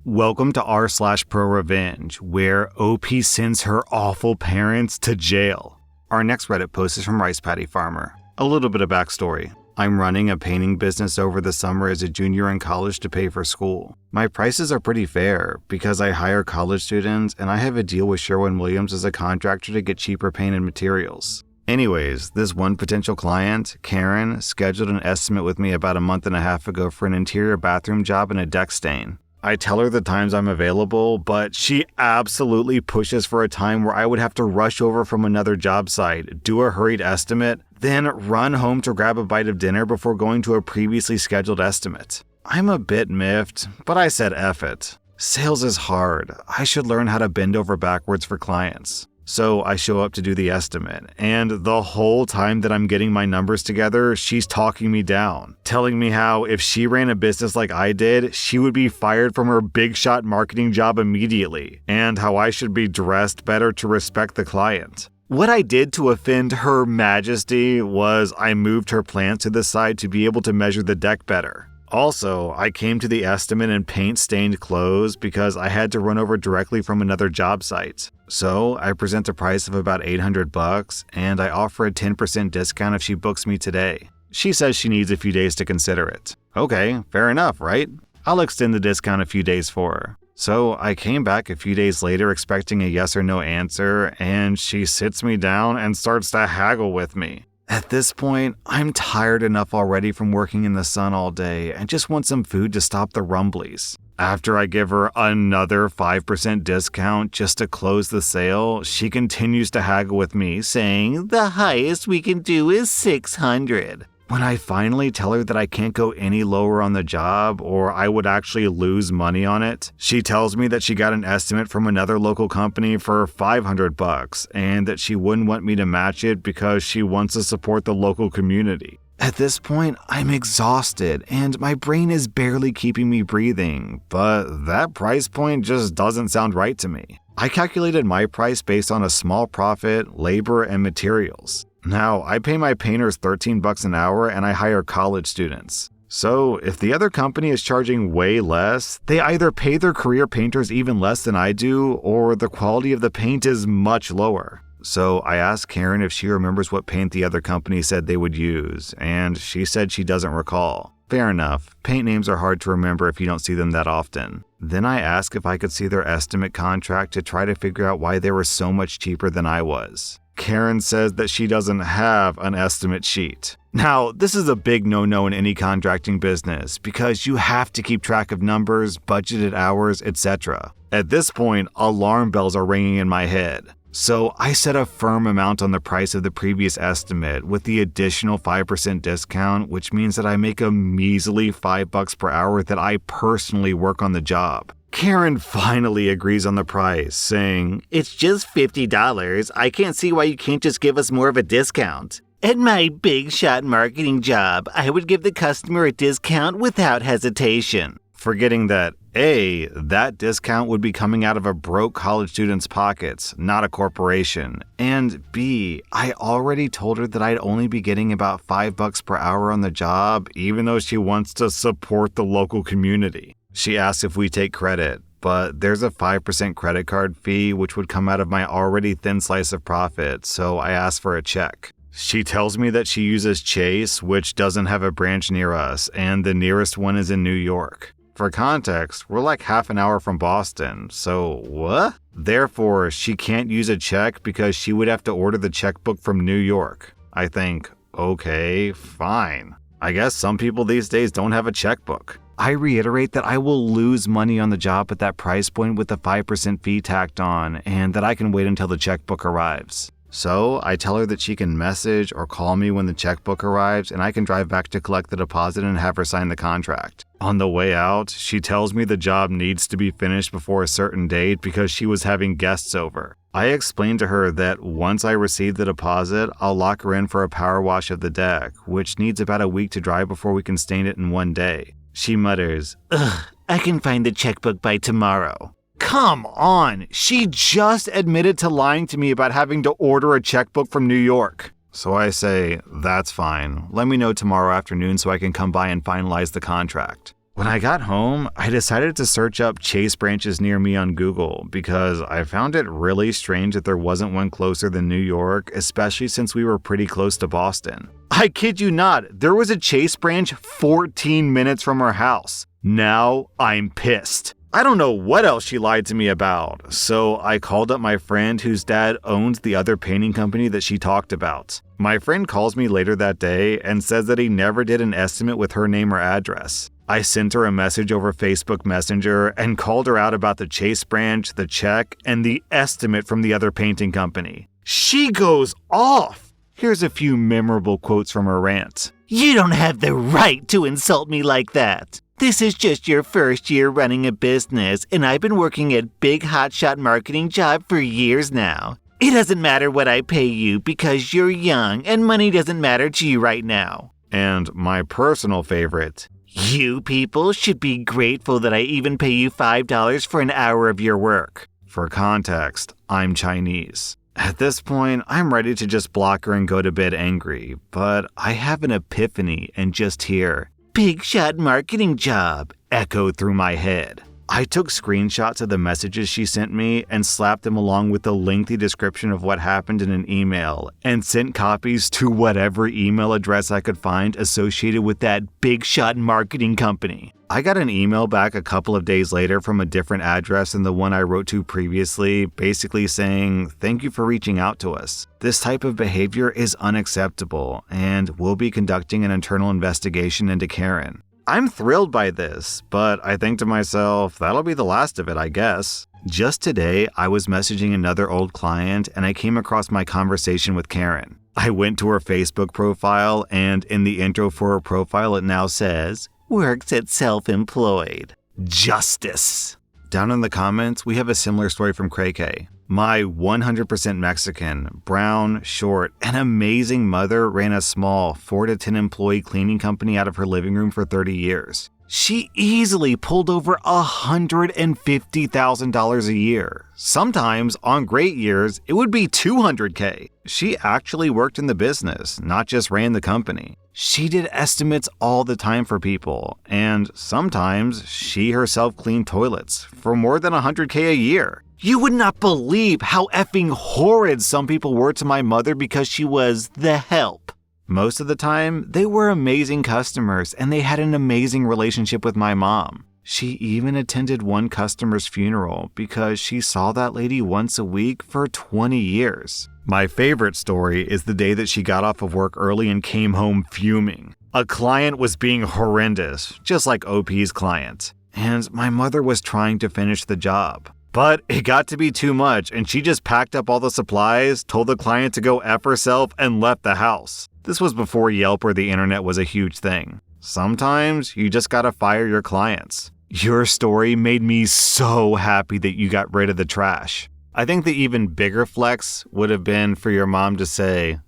Welcome to rSlash Prorevenge, where OP sends her awful parents to jail. Our next Reddit post is from Rice Patty Farmer. A little bit of backstory. I'm running a painting business over the summer as a junior in college to pay for school. My prices are pretty fair because I hire college students and I have a deal with Sherwin-Williams as a contractor to get cheaper paint and materials. Anyways, this one potential client, Karen, scheduled an estimate with me about a month and a half ago for an interior bathroom job and a deck stain. I tell her the times I'm available, but she absolutely pushes for a time where I would have to rush over from another job site, do a hurried estimate, then run home to grab a bite of dinner before going to a previously scheduled estimate. I'm a bit miffed, but I said F it. Sales is hard. I should learn how to bend over backwards for clients. So I show up to do the estimate, and the whole time that I'm getting my numbers together, she's talking me down, telling me how if she ran a business like I did, she would be fired from her big shot marketing job immediately, and how I should be dressed better to respect the client. What I did to offend Her Majesty was I moved her plants to the side to be able to measure the deck better. Also, I came to the estimate in paint-stained clothes because I had to run over directly from another job site. So, I present a price of about $800 and I offer a 10% discount if she books me today. She says she needs a few days to consider it. Okay, fair enough, right? I'll extend the discount a few days for her. So, I came back a few days later expecting a yes or no answer, and she sits me down and starts to haggle with me. At this point, I'm tired enough already from working in the sun all day and just want some food to stop the rumblies. After I give her another 5% discount just to close the sale, she continues to haggle with me, saying, "The highest we can do is $600. When I finally tell her that I can't go any lower on the job or I would actually lose money on it, she tells me that she got an estimate from another local company for $500 and that she wouldn't want me to match it because she wants to support the local community. At this point, I'm exhausted and my brain is barely keeping me breathing, but that price point just doesn't sound right to me. I calculated my price based on a small profit, labor, and materials. Now, I pay my painters $13 an hour and I hire college students. So, if the other company is charging way less, they either pay their career painters even less than I do, or the quality of the paint is much lower. So, I asked Karen if she remembers what paint the other company said they would use, and she said she doesn't recall. Fair enough, paint names are hard to remember if you don't see them that often. Then I asked if I could see their estimate contract to try to figure out why they were so much cheaper than I was. Karen says that she doesn't have an estimate sheet. Now, this is a big no-no in any contracting business because you have to keep track of numbers, budgeted hours, etc. At this point, alarm bells are ringing in my head. So I set a firm amount on the price of the previous estimate with the additional 5% discount, which means that I make a measly $5 per hour that I personally work on the job. Karen finally agrees on the price, saying, "It's just $50. I can't see why you can't just give us more of a discount. At my big shot marketing job, I would give the customer a discount without hesitation." Forgetting that A, that discount would be coming out of a broke college student's pockets, not a corporation, and B, I already told her that I'd only be getting about $5 per hour on the job, even though she wants to support the local community. She asks if we take credit, but there's a 5% credit card fee which would come out of my already thin slice of profit, so I ask for a check. She tells me that she uses Chase, which doesn't have a branch near us, and the nearest one is in New York. For context, we're like half an hour from Boston, so what? Therefore, she can't use a check because she would have to order the checkbook from New York. I think, okay, fine. I guess some people these days don't have a checkbook. I reiterate that I will lose money on the job at that price point with the 5% fee tacked on, and that I can wait until the checkbook arrives. So I tell her that she can message or call me when the checkbook arrives and I can drive back to collect the deposit and have her sign the contract. On the way out, she tells me the job needs to be finished before a certain date because she was having guests over. I explained to her that once I receive the deposit, I'll lock her in for a power wash of the deck, which needs about a week to dry before we can stain it in one day. She mutters, "Ugh, I can find the checkbook by tomorrow." Come on, she just admitted to lying to me about having to order a checkbook from New York. So I say, "That's fine. Let me know tomorrow afternoon so I can come by and finalize the contract." When I got home, I decided to search up Chase branches near me on Google because I found it really strange that there wasn't one closer than New York, especially since we were pretty close to Boston. I kid you not, there was a Chase branch 14 minutes from our house. Now I'm pissed. I don't know what else she lied to me about, so I called up my friend whose dad owns the other painting company that she talked about. My friend calls me later that day and says that he never did an estimate with her name or address. I sent her a message over Facebook Messenger and called her out about the Chase branch, the check, and the estimate from the other painting company. She goes off! Here's a few memorable quotes from her rant. "You don't have the right to insult me like that. This is just your first year running a business, and I've been working at big hotshot marketing job for years now. It doesn't matter what I pay you because you're young and money doesn't matter to you right now." And my personal favorite, "You people should be grateful that I even pay you $5 for an hour of your work." For context, I'm Chinese. At this point, I'm ready to just block her and go to bed angry, but I have an epiphany and just hear, "Big shot marketing job," echo through my head. I took screenshots of the messages she sent me and slapped them along with a lengthy description of what happened in an email and sent copies to whatever email address I could find associated with that big shot marketing company. I got an email back a couple of days later from a different address than the one I wrote to previously, basically saying, "Thank you for reaching out to us. This type of behavior is unacceptable, and we'll be conducting an internal investigation into Karen." I'm thrilled by this, but I think to myself, that'll be the last of it, I guess. Just today, I was messaging another old client and I came across my conversation with Karen. I went to her Facebook profile and in the intro for her profile it now says, "Works at self-employed." Justice. Down in the comments, we have a similar story from Cray. My 100% Mexican, brown, short, and amazing mother ran a small 4 to 10 employee cleaning company out of her living room for 30 years. She easily pulled over $150,000 a year. Sometimes, on great years, it would be $200K. She actually worked in the business, not just ran the company. She did estimates all the time for people, and sometimes she herself cleaned toilets for more than $100K a year. You would not believe how effing horrid some people were to my mother because she was the help. Most of the time, they were amazing customers and they had an amazing relationship with my mom. She even attended one customer's funeral because she saw that lady once a week for 20 years. My favorite story is the day that she got off of work early and came home fuming. A client was being horrendous, just like OP's client, and my mother was trying to finish the job. But it got to be too much and she just packed up all the supplies, told the client to go F herself, and left the house. This was before Yelp or the internet was a huge thing. Sometimes you just gotta fire your clients. Your story made me so happy that you got rid of the trash. I think the even bigger flex would have been for your mom to say,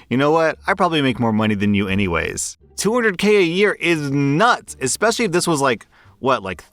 "You know what? I probably make more money than you anyways." $200K a year is nuts, especially if this was like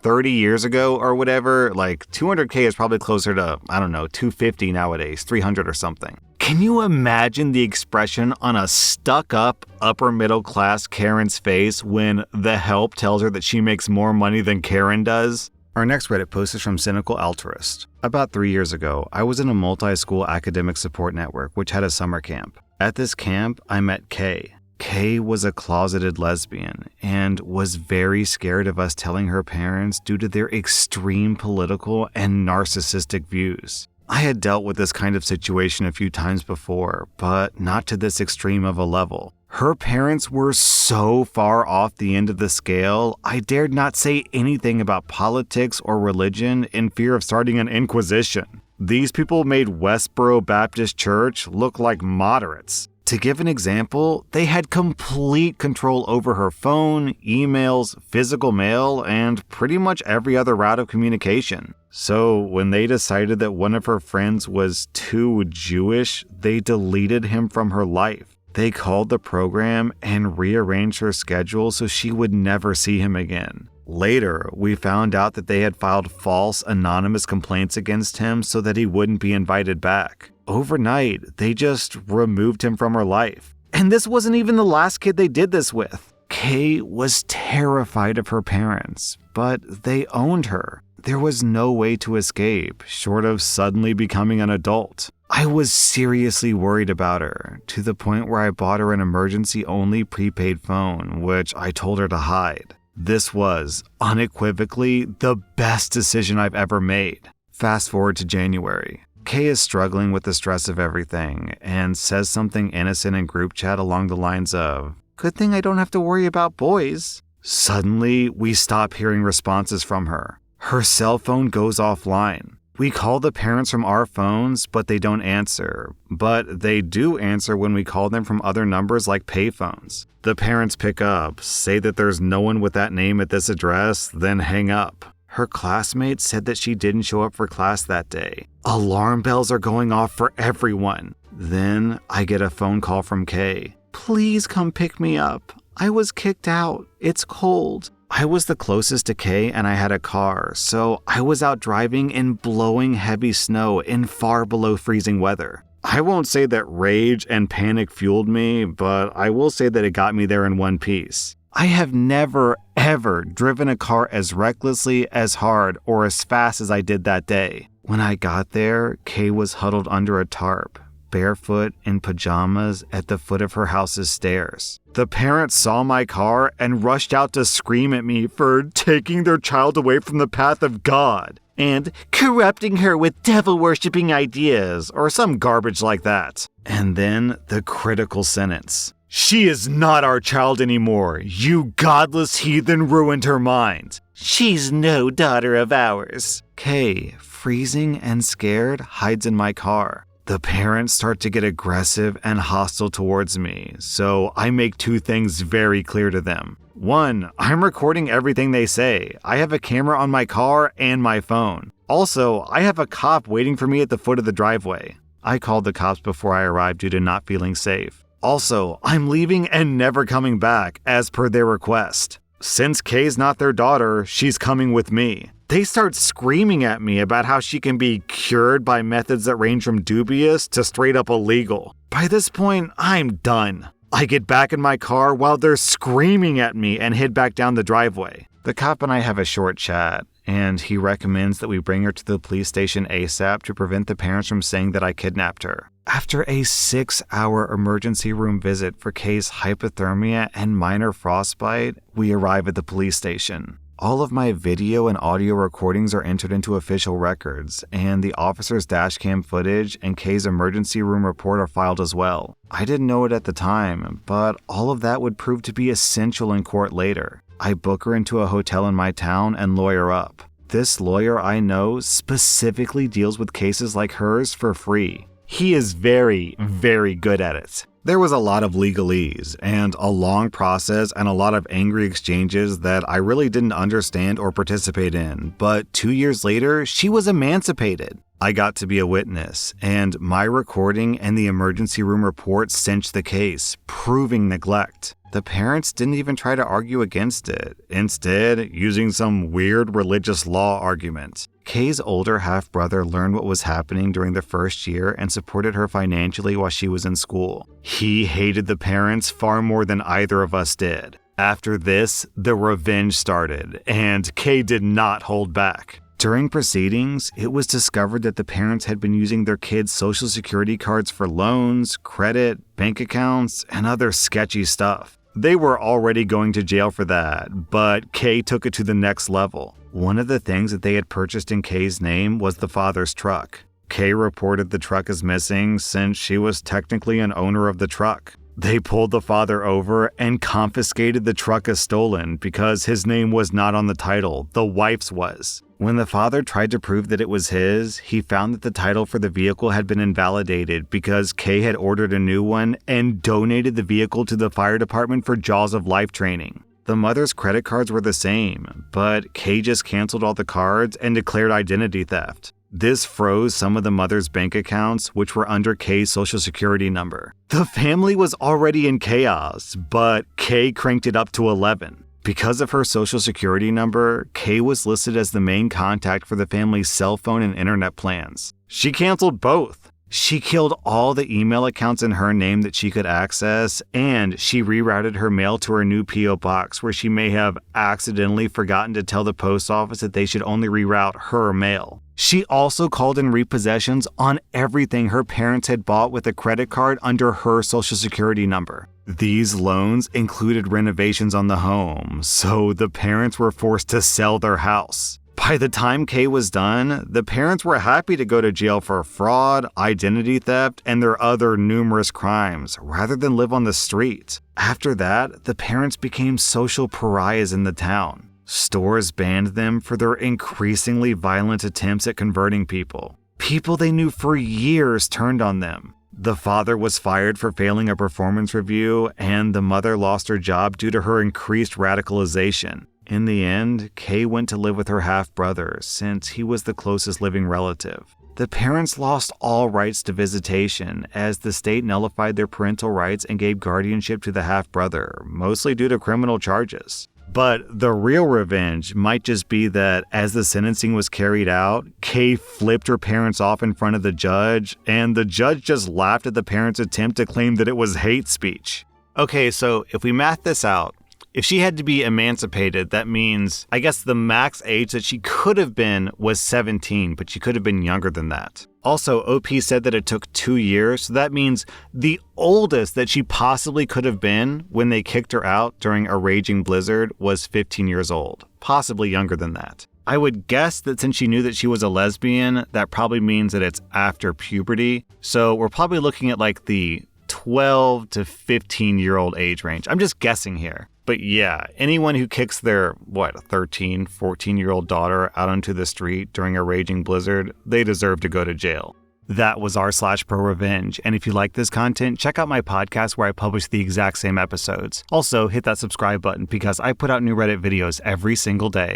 30 years ago or whatever. Like 200K is probably closer to, I don't know, 250 nowadays, 300 or something. Can you imagine the expression on a stuck-up, upper-middle-class Karen's face when the help tells her that she makes more money than Karen does? Our next Reddit post is from Cynical Altruist. About 3 years ago, I was in a multi-school academic support network which had a summer camp. At this camp, I met Kay. Kay was a closeted lesbian and was very scared of us telling her parents due to their extreme political and narcissistic views. I had dealt with this kind of situation a few times before, but not to this extreme of a level. Her parents were so far off the end of the scale, I dared not say anything about politics or religion in fear of starting an inquisition. These people made Westboro Baptist Church look like moderates. To give an example, they had complete control over her phone, emails, physical mail, and pretty much every other route of communication. So when they decided that one of her friends was too Jewish, they deleted him from her life. They called the program and rearranged her schedule so she would never see him again. Later, we found out that they had filed false anonymous complaints against him so that he wouldn't be invited back. Overnight, they just removed him from her life. And this wasn't even the last kid they did this with. Kay was terrified of her parents, but they owned her. There was no way to escape, short of suddenly becoming an adult. I was seriously worried about her, to the point where I bought her an emergency-only prepaid phone, which I told her to hide. This was, unequivocally, the best decision I've ever made. Fast forward to January. Kay is struggling with the stress of everything, and says something innocent in group chat along the lines of, "Good thing I don't have to worry about boys." Suddenly, we stop hearing responses from her. Her cell phone goes offline. We call the parents from our phones, but they don't answer. But they do answer when we call them from other numbers like payphones. The parents pick up, say that there's no one with that name at this address, then hang up. Her classmates said that she didn't show up for class that day. Alarm bells are going off for everyone. Then I get a phone call from Kay. "Please come pick me up. I was kicked out. It's cold." I was the closest to Kay and I had a car, so I was out driving in blowing heavy snow in far below freezing weather. I won't say that rage and panic fueled me, but I will say that it got me there in one piece. I have never, ever driven a car as recklessly, as hard, or as fast as I did that day. When I got there, Kay was huddled under a tarp, barefoot in pajamas at the foot of her house's stairs. The parents saw my car and rushed out to scream at me for taking their child away from the path of God and corrupting her with devil-worshipping ideas or some garbage like that. And then the critical sentence. "She is not our child anymore. You godless heathen ruined her mind. She's no daughter of ours." Kay, freezing and scared, hides in my car. The parents start to get aggressive and hostile towards me, so I make two things very clear to them. One, I'm recording everything they say. I have a camera on my car and my phone. Also, I have a cop waiting for me at the foot of the driveway. I called the cops before I arrived due to not feeling safe. Also, I'm leaving and never coming back, as per their request. Since Kay's not their daughter, she's coming with me. They start screaming at me about how she can be cured by methods that range from dubious to straight up illegal. By this point, I'm done. I get back in my car while they're screaming at me and head back down the driveway. The cop and I have a short chat, and he recommends that we bring her to the police station ASAP to prevent the parents from saying that I kidnapped her. After a 6-hour emergency room visit for Kay's hypothermia and minor frostbite, we arrive at the police station. All of my video and audio recordings are entered into official records, and the officer's dashcam footage and Kay's emergency room report are filed as well. I didn't know it at the time, but all of that would prove to be essential in court later. I book her into a hotel in my town and lawyer up. This lawyer I know specifically deals with cases like hers for free. He is very, very good at it. There was a lot of legalese and a long process and a lot of angry exchanges that I really didn't understand or participate in, but 2 years later, she was emancipated. I got to be a witness, and my recording and the emergency room report cinched the case, proving neglect. The parents didn't even try to argue against it, instead using some weird religious law argument. Kay's older half-brother learned what was happening during the first year and supported her financially while she was in school. He hated the parents far more than either of us did. After this, the revenge started, and Kay did not hold back. During proceedings, it was discovered that the parents had been using their kids' social security cards for loans, credit, bank accounts, and other sketchy stuff. They were already going to jail for that, but Kay took it to the next level. One of the things that they had purchased in Kay's name was the father's truck. Kay reported the truck as missing since she was technically an owner of the truck. They pulled the father over and confiscated the truck as stolen because his name was not on the title, the wife's was. When the father tried to prove that it was his, he found that the title for the vehicle had been invalidated because Kay had ordered a new one and donated the vehicle to the fire department for Jaws of Life training. The mother's credit cards were the same, but Kay just canceled all the cards and declared identity theft. This froze some of the mother's bank accounts, which were under Kay's social security number. The family was already in chaos, but Kay cranked it up to 11. Because of her social security number, Kay was listed as the main contact for the family's cell phone and internet plans. She canceled both. She killed all the email accounts in her name that she could access, and she rerouted her mail to her new P.O. box, where she may have accidentally forgotten to tell the post office that they should only reroute her mail. She also called in repossessions on everything her parents had bought with a credit card under her Social Security number. These loans included renovations on the home, so the parents were forced to sell their house. By the time Kay was done, the parents were happy to go to jail for fraud, identity theft, and their other numerous crimes, rather than live on the street. After that, the parents became social pariahs in the town. Stores banned them for their increasingly violent attempts at converting people. People they knew for years turned on them. The father was fired for failing a performance review, and the mother lost her job due to her increased radicalization. In the end, Kay went to live with her half-brother, since he was the closest living relative. The parents lost all rights to visitation, as the state nullified their parental rights and gave guardianship to the half-brother, mostly due to criminal charges. But the real revenge might just be that as the sentencing was carried out, Kay flipped her parents off in front of the judge, and the judge just laughed at the parents' attempt to claim that it was hate speech. Okay, so if we math this out, if she had to be emancipated, that means, I guess the max age that she could have been was 17, but she could have been younger than that. Also, OP said that it took 2 years, so that means the oldest that she possibly could have been when they kicked her out during a raging blizzard was 15 years old, possibly younger than that. I would guess that since she knew that she was a lesbian, that probably means that it's after puberty, so we're probably looking at like the 12 to 15-year-old age range. I'm just guessing here. But yeah, anyone who kicks their, 13, 14-year-old daughter out onto the street during a raging blizzard, they deserve to go to jail. That was r/Prorevenge, and if you like this content, check out my podcast where I publish the exact same episodes. Also, hit that subscribe button because I put out new Reddit videos every single day.